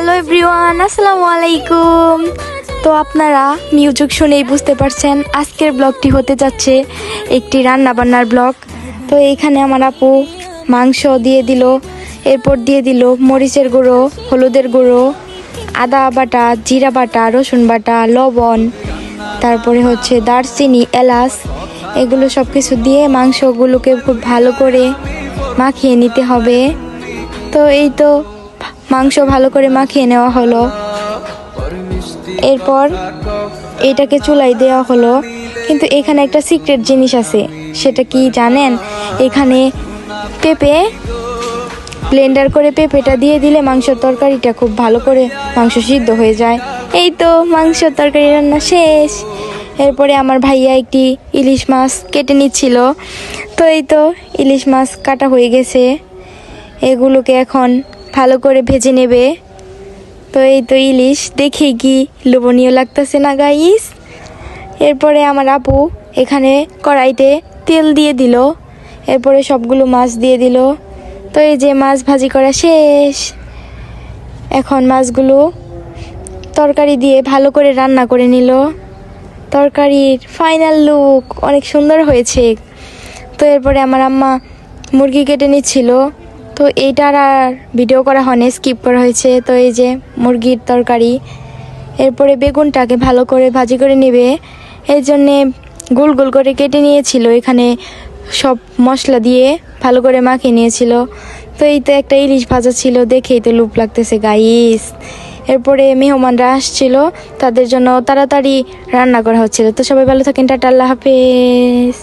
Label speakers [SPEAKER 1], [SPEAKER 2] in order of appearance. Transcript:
[SPEAKER 1] Hello everyone, আসসালামু আলাইকুম। তো আপনারা মিউজিক শুনেই বুঝতে পারছেন আজকের ব্লগটি হতে যাচ্ছে একটি রান্না বান্নার ব্লগ। তো এইখানে আমার আপু মাংস দিয়ে দিল, এরপর দিয়ে দিল মরিচের গুঁড়ো, হলুদের গুঁড়ো, আদা বাটা, জিরা বাটা, রসুন বাটা, লবণ, তারপরে হচ্ছে দারচিনি, এলাচ, এগুলো সব কিছু দিয়ে মাংসগুলোকে খুব ভালো করে মাখিয়ে নিতে হবে। তো এই তো মাংস ভালো করে মাখিয়ে নেওয়া হলো, এরপর এটাকে চুলায় দেওয়া হলো। কিন্তু এখানে একটা সিক্রেট জিনিস আছে, সেটা কি জানেন? এখানে পেঁপে ব্লেন্ডার করে পেঁপেটা দিয়ে দিলে মাংসের তরকারিটা খুব ভালো করে মাংস সিদ্ধ হয়ে যায়। এই তো মাংসের তরকারি রান্না শেষ। এরপরে আমার ভাইয়া একটি ইলিশ মাছ কেটে নিচ্ছিল। তো এই তো ইলিশ মাছ কাটা হয়ে গেছে, এগুলোকে এখন ভালো করে ভেজে নেবে। তো এই তো ইলিশ দেখেই কি লোভনীয় লাগতেছে না গাইস? এরপরে আমার আপু এখানে কড়াইতে তেল দিয়ে দিল, এরপরে সবগুলো মাছ দিয়ে দিল। তো এই যে মাছ ভাজি করা শেষ। এখন মাছগুলো তরকারি দিয়ে ভালো করে রান্না করে নিল। তরকারির ফাইনাল লুক অনেক সুন্দর হয়েছে। তো এরপরে আমার আম্মা মুরগি কেটে নিচ্ছিল। তো এইটার আর ভিডিও করা হয়নি, স্কিপ করা হয়েছে। তো এই যে মুরগির তরকারি। এরপরে বেগুনটাকে ভালো করে ভাজি করে নেবে, এই জন্যে গোল গোল করে কেটে নিয়েছিল। এখানে সব মশলা দিয়ে ভালো করে মাখিয়ে নিয়েছিল। তো এই তো একটা ইলিশ ভাজা ছিল, দেখেই তো লোভ লাগতেছে গাইস। এরপরে মেহমানরা আসছিল, তাদের জন্য তাড়াতাড়ি রান্না করা হচ্ছিল। তো সবাই ভালো থাকেন, টাটা, আল্লাহ হাফেজ।